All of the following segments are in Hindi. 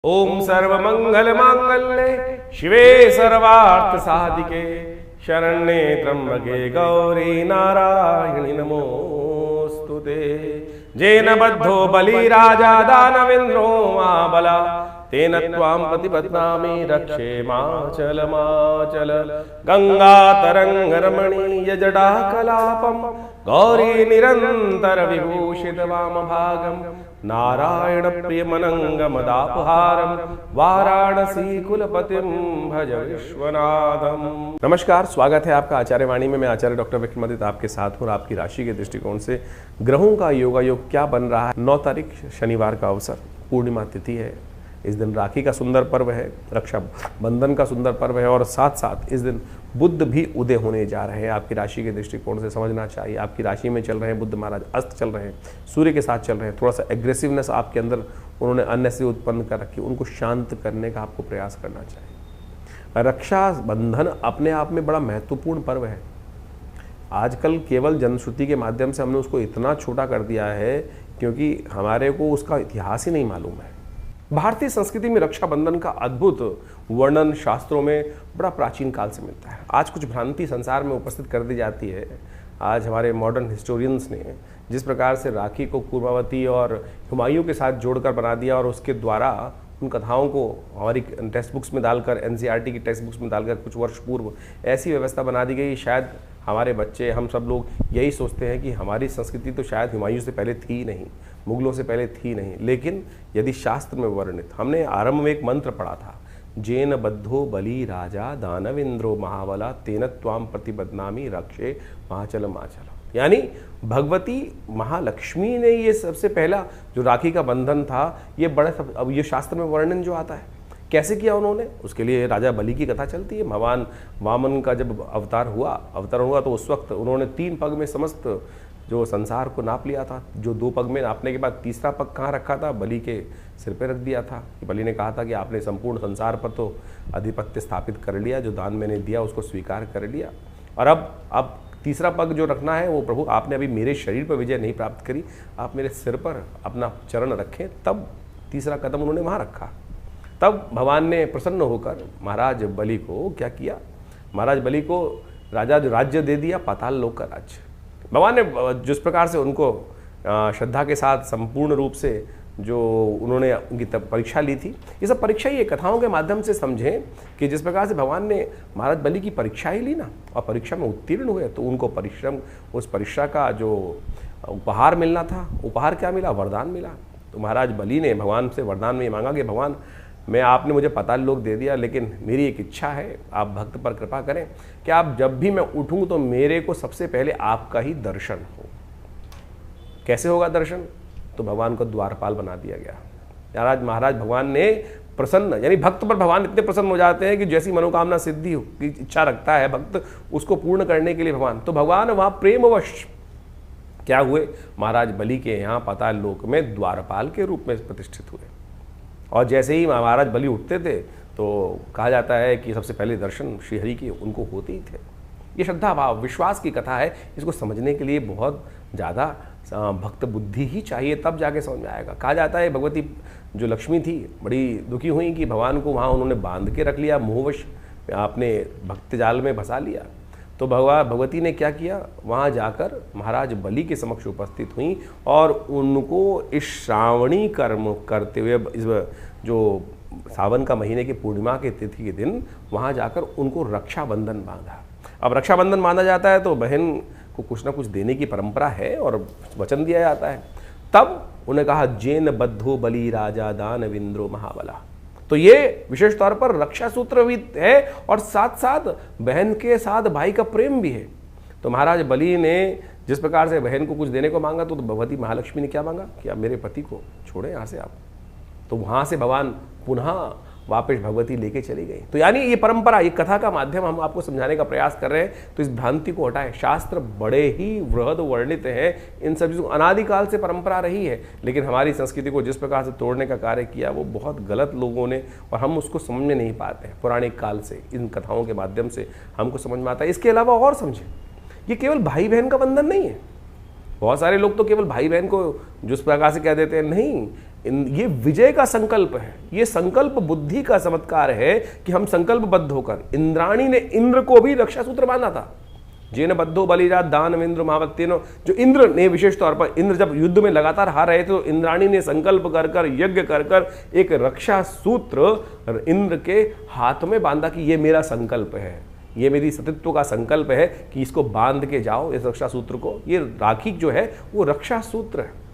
ओम सर्वमंगल मांगल्ये शिवे सर्वार्थ साधिके शरण्ये त्र्यंबके गौरी नारायणि नमोस्तुते। जेन बद्धो बलि राजा दानवेन्द्रो महाबला तेन त्वां प्रतिपद्नामि रक्षे माचल माचल। गंगा तरंग रमणीय जटा कलापम गौरी निरंतर विभूषित वाम भागम नारायण प्रियमनंगमदापहारम वाराणसी कुलपतिम भज विश्वनाथम। नमस्कार, स्वागत है आपका आचार्य वाणी में। मैं आचार्य डॉक्टर विक्रमादित्य आपके साथ हूँ और आपकी राशि के दृष्टिकोण से ग्रहों का योगायोग क्या बन रहा है। 9 तारीख शनिवार का अवसर, पूर्णिमा तिथि है। इस दिन राखी का सुंदर पर्व है, रक्षा बंधन का सुंदर पर्व है और साथ साथ इस दिन बुध भी उदय होने जा रहे हैं। आपकी राशि के दृष्टिकोण से समझना चाहिए, आपकी राशि में चल रहे हैं बुध महाराज, अस्त चल रहे हैं, सूर्य के साथ चल रहे हैं। थोड़ा सा एग्रेसिवनेस आपके अंदर उन्होंने अन्य से उत्पन्न कर रखी, उनको शांत करने का आपको प्रयास करना चाहिए। रक्षा बंधन अपने आप में बड़ा महत्वपूर्ण पर्व है। आजकल केवल जनश्रुति के माध्यम से हमने उसको इतना छोटा कर दिया है क्योंकि हमारे को उसका इतिहास ही नहीं मालूम है। भारतीय संस्कृति में रक्षाबंधन का अद्भुत वर्णन शास्त्रों में बड़ा प्राचीन काल से मिलता है। आज कुछ भ्रांति संसार में उपस्थित कर दी जाती है। आज हमारे मॉडर्न हिस्टोरियंस ने जिस प्रकार से राखी को कुर्मावती और हुमायूं के साथ जोड़कर बना दिया और उसके द्वारा उन कथाओं को हमारी टेक्स्ट बुक्स में डालकर, एनसीईआरटी की टेक्स्ट बुक्स में डालकर कुछ वर्ष पूर्व ऐसी व्यवस्था बना दी गई। शायद हमारे बच्चे, हम सब लोग यही सोचते हैं कि हमारी संस्कृति तो शायद हुमायूं से पहले थी नहीं, मुगलों से पहले थी नहीं। लेकिन यदि शास्त्र में वर्णित, हमने आरंभ में एक मंत्र पढ़ा था, जेन बद्धो बलि राजा दानवेन्द्रो महाबला तेन त्वां प्रतिपद्नामि रक्षे माचल माचल। यानी भगवती महालक्ष्मी ने ये सबसे पहला जो राखी का बंधन था, ये बड़ा, अब ये शास्त्र में वर्णन जो आता है कैसे किया उन्होंने, उसके लिए राजा बलि की कथा चलती है। भगवान वामन का जब अवतरण हुआ तो उस वक्त उन्होंने 3 पग में समस्त जो संसार को नाप लिया था। जो 2 पग में नापने के बाद तीसरा पग कहाँ रखा था, बलि के सिर पे रख दिया था। बलि ने कहा था कि आपने संपूर्ण संसार पर तो आधिपत्य स्थापित कर लिया, जो दान मैंने दिया उसको स्वीकार कर लिया, और अब तीसरा पग जो रखना है वो प्रभु आपने अभी मेरे शरीर पर विजय नहीं प्राप्त करी, आप मेरे सिर पर अपना चरण रखें। तब तीसरा कदम उन्होंने वहाँ रखा। तब भगवान ने प्रसन्न होकर महाराज बलि को क्या किया, महाराज बलि को राजा राज्य दे दिया, पाताल लोक का राज्य। भगवान ने जिस प्रकार से उनको श्रद्धा के साथ संपूर्ण रूप से जो उन्होंने उनकी परीक्षा ली थी, ये सब परीक्षा ही कथाओं के माध्यम से समझें कि जिस प्रकार से भगवान ने महाराज बलि की परीक्षा ही ली ना, और परीक्षा में उत्तीर्ण हुए तो उनको उस परीक्षा का जो उपहार मिलना था, उपहार क्या मिला, वरदान मिला। तो महाराज बलि ने भगवान से वरदान में मांगा कि भगवान, मैं आपने मुझे पाताल लोक दे दिया, लेकिन मेरी एक इच्छा है, आप भक्त पर कृपा करें कि आप जब भी मैं उठूं तो मेरे को सबसे पहले आपका ही दर्शन हो। कैसे होगा दर्शन, तो भगवान को द्वारपाल बना दिया गया। महाराज भगवान ने प्रसन्न, यानी भक्त पर भगवान इतने प्रसन्न हो जाते हैं कि जैसी मनोकामना सिद्धि की इच्छा रखता है भक्त, उसको पूर्ण करने के लिए भगवान वहाँ प्रेमवश क्या हुए, महाराज बलि के यहाँ पाताल लोक में द्वारपाल के रूप में प्रतिष्ठित हुए। और जैसे ही महाराज बलि उठते थे तो कहा जाता है कि सबसे पहले दर्शन श्रीहरि के उनको होते ही थे। ये श्रद्धा भाव विश्वास की कथा है। इसको समझने के लिए बहुत ज़्यादा भक्त बुद्धि ही चाहिए, तब जाके समझ में आएगा। कहा जाता है भगवती जो लक्ष्मी थी बड़ी दुखी हुई कि भगवान को वहाँ उन्होंने बांध के रख लिया, मोहवश आपने भक्त जाल में फंसा लिया। तो भगवती ने क्या किया, वहाँ जाकर महाराज बलि के समक्ष उपस्थित हुई और उनको इस श्रावणी कर्म करते हुए, इस जो सावन का महीने की पूर्णिमा के तिथि के दिन वहाँ जाकर उनको रक्षाबंधन बांधा। अब रक्षाबंधन बांधा जाता है तो बहन को कुछ ना कुछ देने की परंपरा है और वचन दिया जाता है। तब उन्हें कहा, जेन बद्धो बलि राजा दानवेन्द्रो महाबला। तो ये विशेष तौर पर रक्षा सूत्र भी है और साथ साथ बहन के साथ भाई का प्रेम भी है। तो महाराज बलि ने जिस प्रकार से बहन को कुछ देने को मांगा तो भगवती महालक्ष्मी ने क्या मांगा कि आप मेरे पति को छोड़ें यहाँ से आप। तो वहाँ से भगवान पुनः वापस भगवती लेके चली गई। तो यानी ये परंपरा, ये कथा का माध्यम हम आपको समझाने का प्रयास कर रहे हैं। तो इस भ्रांति को हटाएं। शास्त्र बड़े ही वृहद वर्णित हैं, इन सब चीज़ों अनादिकाल से परंपरा रही है, लेकिन हमारी संस्कृति को जिस प्रकार से तोड़ने का कार्य किया वो बहुत गलत लोगों ने, और हम उसको समझ में नहीं पाते हैं। पौराणिक काल से इन कथाओं के माध्यम से हमको समझ में आता है। इसके अलावा और समझें, ये केवल भाई बहन का बंधन नहीं है। बहुत सारे लोग तो केवल भाई बहन को जिस प्रकार से कह देते हैं, नहीं, ये विजय का संकल्प है, ये संकल्प बुद्धि का चमत्कार है कि हम संकल्पबद्ध होकर, इंद्राणी ने इंद्र को भी रक्षा सूत्र बांधा था। जेन बद्धो बलिराज दान इंद्र महावत्यनो, जो इंद्र ने विशेष तौर पर, इंद्र जब युद्ध में लगातार हार रहे थे तो इंद्राणी ने संकल्प कर कर, यज्ञ कर कर एक रक्षा सूत्र इंद्र के हाथ में बांधा कि ये मेरा संकल्प है, ये मेरी सतीत्व का संकल्प है कि इसको बांध के जाओ, इस रक्षा सूत्र को। ये राखी जो है वो रक्षा सूत्र है।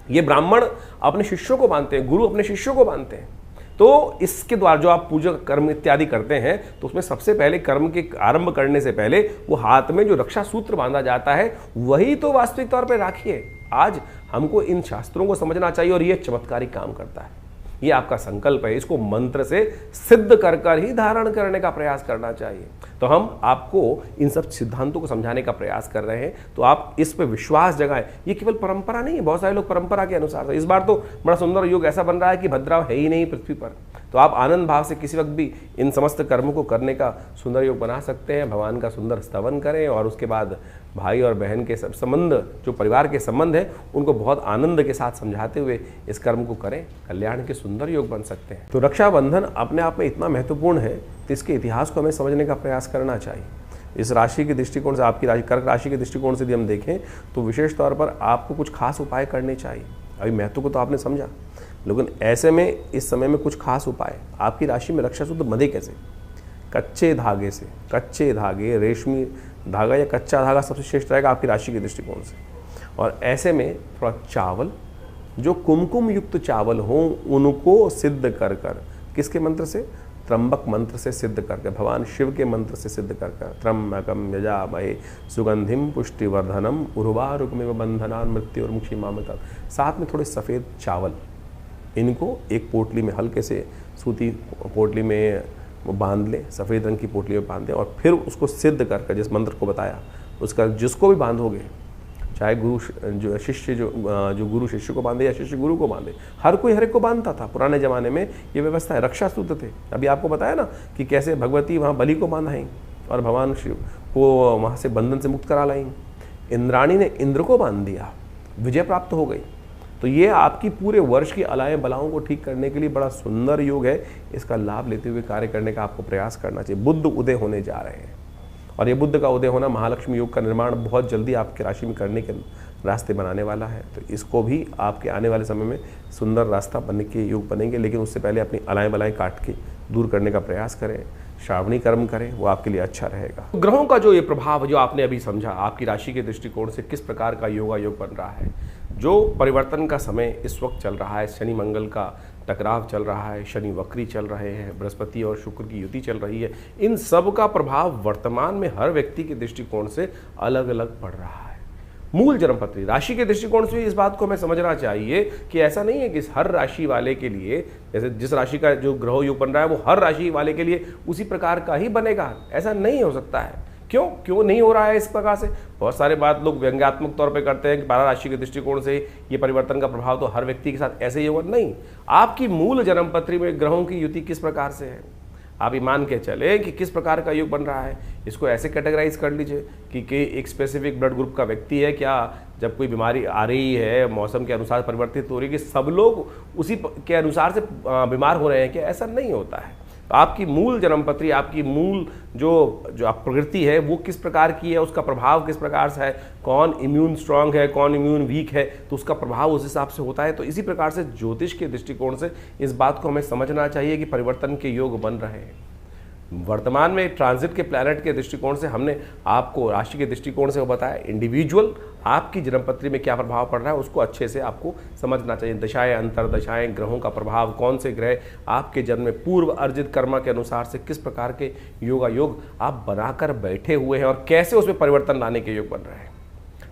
ये ब्राह्मण अपने शिष्यों को बांधते हैं, गुरु अपने शिष्यों को बांधते हैं। तो इसके द्वारा जो आप पूजा कर्म इत्यादि करते हैं तो उसमें सबसे पहले कर्म के आरंभ करने से पहले वो हाथ में जो रक्षा सूत्र बांधा जाता है वही तो वास्तविक तौर पर राखी है। आज हमको इन शास्त्रों को समझना चाहिए और ये चमत्कारी काम करता है। ये आपका संकल्प है, इसको मंत्र से सिद्ध कर कर ही धारण करने का प्रयास करना चाहिए। तो हम आपको इन सब सिद्धांतों को समझाने का प्रयास कर रहे हैं, तो आप इस पे विश्वास जगाएं। ये केवल परंपरा नहीं है, बहुत सारे लोग परंपरा के अनुसार, इस बार तो बड़ा सुंदर योग ऐसा बन रहा है कि भद्राव है ही नहीं पृथ्वी पर, तो आप आनंद भाव से किसी वक्त भी इन समस्त कर्मों को करने का सुंदर योग बना सकते हैं। भगवान का सुंदर स्तवन करें और उसके बाद भाई और बहन के सब संबंध, जो परिवार के संबंध है, उनको बहुत आनंद के साथ समझाते हुए इस कर्म को करें। कल्याण के सुंदर योग बन सकते हैं। तो रक्षाबंधन अपने आप में इतना महत्वपूर्ण है तो इसके इतिहास को हमें समझने का प्रयास करना चाहिए। इस राशि के दृष्टिकोण से, आपकी राशि कर्क राशि के दृष्टिकोण से यदि हम देखें तो विशेष तौर पर आपको कुछ खास उपाय करने चाहिए। अभी महत्व को तो आपने समझा, लेकिन ऐसे में इस समय में कुछ खास उपाय, आपकी राशि में रक्षा सूत्र बंधे कैसे? कच्चे धागे से। कच्चे धागे, रेशमी धागा या कच्चा धागा सबसे श्रेष्ठ रहेगा आपकी राशि के दृष्टिकोण से। और ऐसे में थोड़ा चावल, जो कुमकुम युक्त चावल हों, उनको सिद्ध कर कर, किसके मंत्र से? त्र्यंबक मंत्र से सिद्ध करके, भगवान शिव के मंत्र से सिद्ध करके, त्र्यंबकम यजामहे सुगंधिम पुष्टिवर्धनम उर्वारुकमिव बंधनान् मृत्युर्मुक्षीमामृतम्। साथ में थोड़े सफ़ेद चावल, इनको एक पोटली में, हल्के से सूती पोटली में बांध लें, सफ़ेद रंग की पोटली में बांध दें और फिर उसको सिद्ध करके, जिस मंत्र को बताया उसका, जिसको भी बांधोगे, चाहे गुरु जो शिष्य जो गुरु शिष्य को बांधे या शिष्य गुरु को बांधे, हर कोई हर एक को बांधता था। पुराने ज़माने में ये व्यवस्था है। रक्षा सूत्र थे, अभी आपको बताया ना कि कैसे भगवती वहाँ बलि को बांधाई और भगवान शिव को वहाँ से बंधन से मुक्त करा लाई। इंद्राणी ने इंद्र को बांध दिया, विजय प्राप्त हो गई। तो ये आपकी पूरे वर्ष की अलाएं बलाओं को ठीक करने के लिए बड़ा सुंदर योग है। इसका लाभ लेते हुए कार्य करने का आपको प्रयास करना चाहिए। बुध उदय होने जा रहे हैं और ये बुध का उदय होना महालक्ष्मी योग का निर्माण बहुत जल्दी आपके राशि में करने के रास्ते बनाने वाला है। तो इसको भी आपके आने वाले समय में सुंदर रास्ता बनने के योग बनेंगे, लेकिन उससे पहले अपनी अलाएं बलाएं काट के दूर करने का प्रयास करें, श्रावणी कर्म करें, वो आपके लिए अच्छा रहेगा। ग्रहों का जो ये प्रभाव जो आपने अभी समझा, आपकी राशि के दृष्टिकोण से किस प्रकार का योग बन रहा है, जो परिवर्तन का समय इस वक्त चल रहा है, शनि मंगल का टकराव चल रहा है, शनि वक्री चल रहे हैं, बृहस्पति और शुक्र की युति चल रही है, इन सब का प्रभाव वर्तमान में हर व्यक्ति के दृष्टिकोण से अलग अलग पड़ रहा है। मूल जन्मपत्री राशि के दृष्टिकोण से इस बात को हमें समझना चाहिए कि ऐसा नहीं है कि हर राशि वाले के लिए, जैसे जिस राशि का जो ग्रह योग बन रहा है वो हर राशि वाले के लिए उसी प्रकार का ही बनेगा, ऐसा नहीं हो सकता है। क्यों नहीं हो रहा है इस प्रकार से? बहुत सारे बात लोग व्यंग्यात्मक तौर पे करते हैं कि 12 राशि के दृष्टिकोण से ये परिवर्तन का प्रभाव तो हर व्यक्ति के साथ ऐसे ही होगा। नहीं, आपकी मूल जन्मपत्री में ग्रहों की युति किस प्रकार से है, आप ये मान के चले कि किस प्रकार का योग बन रहा है। इसको ऐसे कैटेगराइज कर लीजिए कि एक स्पेसिफिक ब्लड ग्रुप का व्यक्ति है क्या, जब कोई बीमारी आ रही है, मौसम के अनुसार परिवर्तित हो रही है, कि सब लोग उसी के अनुसार से बीमार हो रहे हैं क्या? ऐसा नहीं होता है। आपकी मूल जन्मपत्री, आपकी मूल जो आप प्रकृति है वो किस प्रकार की है, उसका प्रभाव किस प्रकार से है, कौन इम्यून स्ट्रांग है, कौन इम्यून वीक है, तो उसका प्रभाव उस हिसाब से होता है। तो इसी प्रकार से ज्योतिष के दृष्टिकोण से इस बात को हमें समझना चाहिए कि परिवर्तन के योग बन रहे हैं। वर्तमान में ट्रांजिट के प्लैनेट के दृष्टिकोण से हमने आपको राशि के दृष्टिकोण से वो बताया, इंडिविजुअल आपकी जन्मपत्री में क्या प्रभाव पड़ रहा है उसको अच्छे से आपको समझना चाहिए। दशाएं, अंतरदशाएं, ग्रहों का प्रभाव, कौन से ग्रह आपके जन्म में पूर्व अर्जित कर्म के अनुसार से किस प्रकार के योग आप बनाकर बैठे हुए हैं और कैसे उसमें परिवर्तन लाने के योग बन रहे हैं।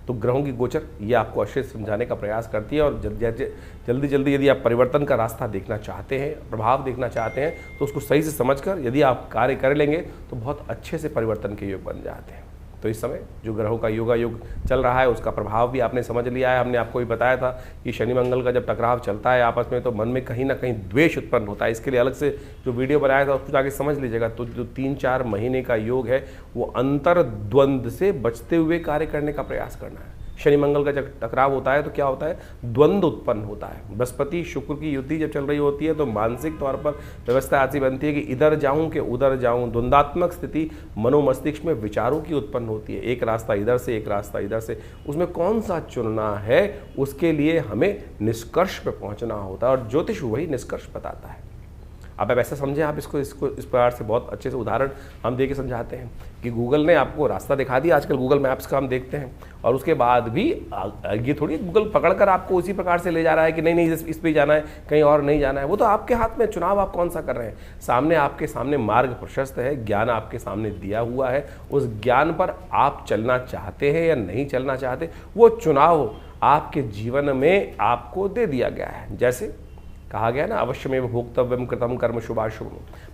तो ग्रहों की गोचर ये आपको अच्छे से समझाने का प्रयास करती है और जल्दी जल्दी यदि आप परिवर्तन का रास्ता देखना चाहते हैं, प्रभाव देखना चाहते हैं, तो उसको सही से समझकर यदि आप कार्य कर लेंगे तो बहुत अच्छे से परिवर्तन के योग बन जाते हैं। तो इस समय जो ग्रहों का योग चल रहा है उसका प्रभाव भी आपने समझ लिया है। हमने आपको भी बताया था कि शनि मंगल का जब टकराव चलता है आपस में तो मन में कहीं ना कहीं द्वेष उत्पन्न होता है। इसके लिए अलग से जो वीडियो बनाया था उसको जाके समझ लीजिएगा। तो जो 3-4 महीने का योग है वो अंतर्द्वंद से बचते हुए कार्य करने का प्रयास करना है। शनि मंगल का जब टकराव होता है तो क्या होता है, द्वंद्व उत्पन्न होता है। बृहस्पति शुक्र की युति जब चल रही होती है तो मानसिक तौर पर व्यवस्था ऐसी बनती है कि इधर जाऊं कि उधर जाऊं, द्वंद्वात्मक स्थिति मनोमस्तिष्क में विचारों की उत्पन्न होती है। एक रास्ता इधर से, एक रास्ता इधर से, उसमें कौन सा चुनना है, उसके लिए हमें निष्कर्ष पे पहुंचना होता है और ज्योतिष वही निष्कर्ष बताता है। अब ऐसा समझें आप इसको इस प्रकार से बहुत अच्छे से उदाहरण हम दे के समझाते हैं कि गूगल ने आपको रास्ता दिखा दिया। आजकल गूगल मैप्स का हम देखते हैं और उसके बाद भी ये थोड़ी गूगल पकड़कर आपको उसी प्रकार से ले जा रहा है कि नहीं नहीं इस पे जाना है, कहीं और नहीं जाना है। वो तो आपके हाथ में, चुनाव आप कौन सा कर रहे हैं। सामने आपके सामने मार्ग प्रशस्त है, ज्ञान आपके सामने दिया हुआ है, उस ज्ञान पर आप चलना चाहते हैं या नहीं चलना चाहते, वो चुनाव आपके जीवन में आपको दे दिया गया है। जैसे कहा गया ना, अवश्यमेव भोक्तव्यम कृतम कर्म शुभाशुभ।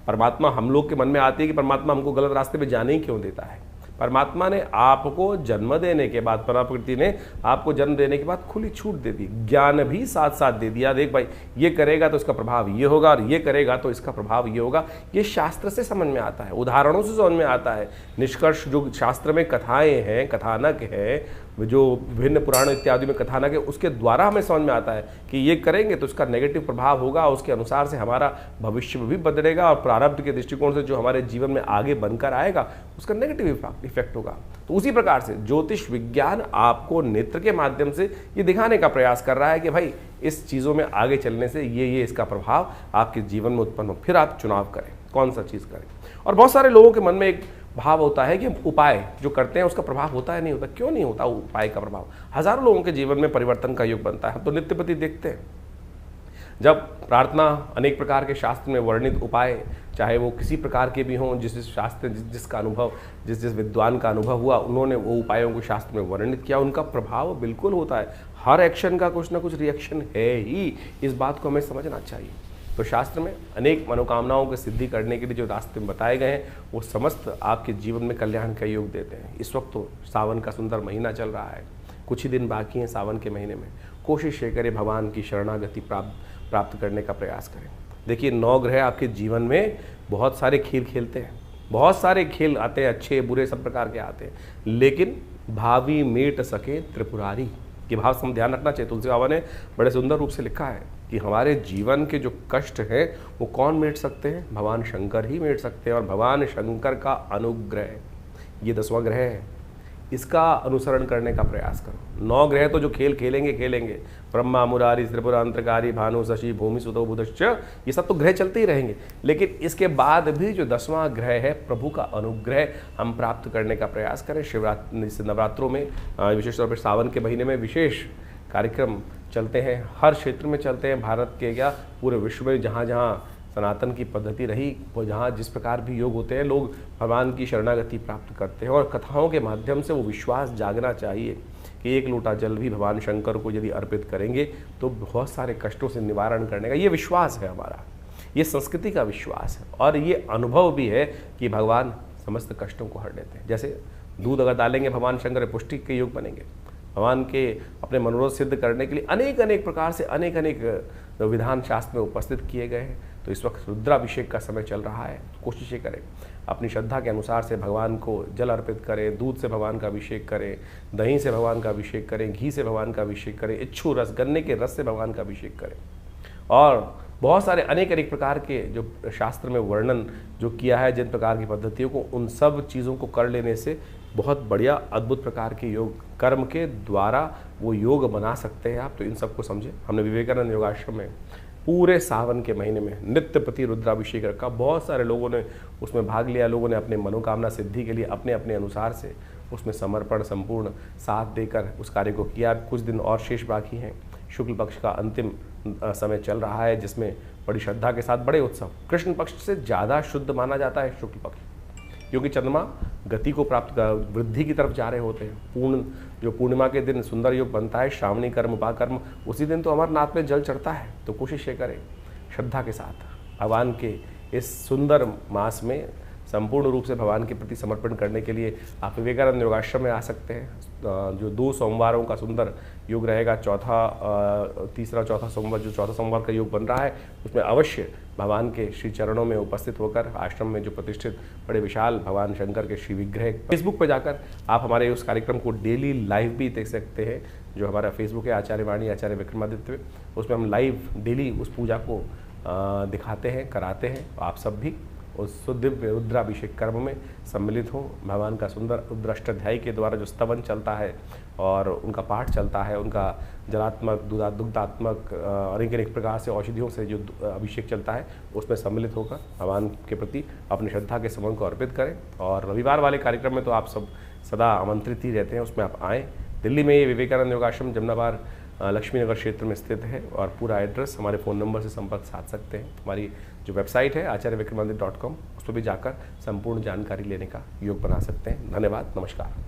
परमात्मा हम लोग के मन में आती है कि परमात्मा हमको गलत रास्ते पे जाने ही क्यों देता है। परमात्मा ने आपको जन्म देने के बाद, प्रकृति ने आपको जन्म देने के बाद खुली छूट दे दी, ज्ञान भी साथ साथ दे दिया। देख भाई, ये करेगा तो इसका प्रभाव ये होगा और ये करेगा तो इसका प्रभाव ये होगा। ये शास्त्र से समझ में आता है, उदाहरणों से समझ में आता है। निष्कर्ष जो शास्त्र में कथाएं हैं, कथानक है, जो विभिन्न पुराण इत्यादि में कथानक है, उसके द्वारा हमें समझ में आता है कि ये करेंगे तो इसका नेगेटिव प्रभाव होगा, उसके अनुसार से हमारा भविष्य भी बदलेगा और प्रारब्ध के दृष्टिकोण से जो हमारे जीवन में आगे बनकर आएगा उसका नेगेटिव इफेक्ट होगा। तो उसी प्रकार से ज्योतिष विज्ञान आपको नेत्र के माध्यम से ये दिखाने का प्रयास कर रहा है कि भाई इस चीज़ों में आगे चलने से ये इसका प्रभाव आपके जीवन में उत्पन्न हो, फिर आप चुनाव करें कौन सा चीज़ करें। और बहुत सारे लोगों के मन में एक भाव होता है कि उपाय जो करते हैं उसका प्रभाव होता है, नहीं होता। क्यों नहीं होता उपाय का प्रभाव? हजारों लोगों के जीवन में परिवर्तन का योग बनता है। हम तो नित्य प्रति देखते हैं, जब प्रार्थना, अनेक प्रकार के शास्त्र में वर्णित उपाय, चाहे वो किसी प्रकार के भी हों, जिस शास्त्र जिसका अनुभव, जिस विद्वान का अनुभव हुआ, उन्होंने वो उपायों को शास्त्र में वर्णित किया, उनका प्रभाव बिल्कुल होता है। हर एक्शन का कुछ ना कुछ रिएक्शन है ही, इस बात को हमें समझना चाहिए। तो शास्त्र में अनेक मनोकामनाओं की सिद्धि करने के लिए जो रास्ते बताए गए हैं वो समस्त आपके जीवन में कल्याण का योग देते हैं। इस वक्त तो सावन का सुंदर महीना चल रहा है, कुछ ही दिन बाकी हैं सावन के महीने में। कोशिश ये करें भगवान की शरणागति प्राप्त करने का प्रयास करें। देखिए, 9 ग्रह आपके जीवन में बहुत सारे खेल खेलते हैं, बहुत सारे खेल आते हैं, अच्छे बुरे सब प्रकार के आते हैं, लेकिन भावी मेट सके त्रिपुरारी, ये भाव से हम ध्यान रखना चाहिए। तुलसी बाबा ने बड़े सुंदर रूप से लिखा है कि हमारे जीवन के जो कष्ट हैं वो कौन मेट सकते हैं? भगवान शंकर ही मेट सकते हैं। और भगवान शंकर का अनुग्रह, ये 10वां ग्रह है, इसका अनुसरण करने का प्रयास करो। 9 ग्रह तो जो खेल खेलेंगे ब्रह्मा मुरारी त्रिपुरांतकारी भानु शशि भूमि सुतो बुधश्च, ये सब तो ग्रह चलते ही रहेंगे, लेकिन इसके बाद भी जो 10वां ग्रह है प्रभु का अनुग्रह हम प्राप्त करने का प्रयास करें। शिवरात्रि नवरात्रों में, विशेष तौर पर सावन के महीने में विशेष कार्यक्रम चलते हैं, हर क्षेत्र में चलते हैं। भारत के क्या पूरे विश्व में जहाँ जहाँ सनातन की पद्धति रही, वो जहाँ जिस प्रकार भी योग होते हैं, लोग भगवान की शरणागति प्राप्त करते हैं। और कथाओं के माध्यम से वो विश्वास जागना चाहिए कि एक लोटा जल भी भगवान शंकर को यदि अर्पित करेंगे तो बहुत सारे कष्टों से निवारण करने का ये विश्वास है हमारा, ये संस्कृति का विश्वास है। और ये अनुभव भी है कि भगवान समस्त कष्टों को हर लेते हैं। जैसे दूध अगर डालेंगे भगवान शंकर पुष्टि के योग बनेंगे। भगवान के अपने मनोरथ सिद्ध करने के लिए अनेक प्रकार से अनेक विधान शास्त्र में उपस्थित किए गए हैं। तो इस वक्त रुद्राभिषेक का समय चल रहा है, कोशिश करें अपनी श्रद्धा के अनुसार से भगवान को जल अर्पित करें, दूध से भगवान का अभिषेक करें, दही से भगवान का अभिषेक करें, घी से भगवान का अभिषेक करें, इच्छू रस, गन्ने के रस से भगवान का अभिषेक करें। और बहुत सारे अनेक प्रकार के जो शास्त्र में वर्णन जो किया है जिन प्रकार की पद्धतियों को, उन सब चीज़ों को कर लेने से बहुत बढ़िया अद्भुत प्रकार के योग कर्म के द्वारा वो योग बना सकते हैं आप। तो इन सबको समझे। हमने विवेकानंद योगाश्रम में पूरे सावन के महीने में नित्य प्रति रुद्राभिषेक रखा, बहुत सारे लोगों ने उसमें भाग लिया। लोगों ने अपने मनोकामना सिद्धि के लिए अपने अपने अनुसार से उसमें समर्पण संपूर्ण साथ देकर उस कार्य को किया। कुछ दिन और शेष बाकी हैं। शुक्ल पक्ष का अंतिम समय चल रहा है, जिसमें बड़ी श्रद्धा के साथ बड़े उत्सव। कृष्ण पक्ष से ज़्यादा शुद्ध माना जाता है शुक्ल पक्ष, क्योंकि चंद्रमा गति को प्राप्त वृद्धि की तरफ जा रहे होते हैं। जो पूर्णिमा के दिन सुंदर योग बनता है, श्रावणी कर्म उपाकर्म, उसी दिन तो अमरनाथ में जल चढ़ता है। तो कोशिश ये करें श्रद्धा के साथ भगवान के इस सुंदर मास में संपूर्ण रूप से भगवान के प्रति समर्पण करने के लिए आप विवेकानंद योगाश्रम में आ सकते हैं। जो 2 सोमवारों का सुंदर योग रहेगा, तीसरा चौथा सोमवार जो चौथा सोमवार का योग बन रहा है, उसमें अवश्य भगवान के श्री चरणों में उपस्थित होकर आश्रम में जो प्रतिष्ठित बड़े विशाल भगवान शंकर के श्री विग्रह, फेसबुक पर जाकर आप हमारे उस कार्यक्रम को डेली लाइव भी देख सकते हैं। जो हमारा फेसबुक है आचार्य वाणी आचार्य विक्रमादित्य, उसमें हम लाइव डेली उस पूजा को दिखाते हैं, कराते हैं। आप सब भी उस दिव्य रुद्राभिषेक कर्म में सम्मिलित हों। भगवान का सुंदर रुद्राष्टाध्यायी के द्वारा जो स्तवन चलता है और उनका पाठ चलता है, उनका जलात्मक दुग्धात्मक अनेक प्रकार से औषधियों से जो अभिषेक चलता है, उसमें सम्मिलित होकर भगवान के प्रति अपनी श्रद्धा के समन को अर्पित करें। और रविवार वाले कार्यक्रम में तो आप सब सदा आमंत्रित ही रहते हैं, उसमें आप आएँ। दिल्ली में ये विवेकानंद योगाश्रम जमनाबाद लक्ष्मी नगर क्षेत्र में स्थित है और पूरा एड्रेस हमारे फ़ोन नंबर से संपर्क साध सकते हैं। हमारी जो वेबसाइट है आचार्यविक्रमादित्य.com, उस पर भी जाकर संपूर्ण जानकारी लेने का योग बना सकते हैं। धन्यवाद, नमस्कार।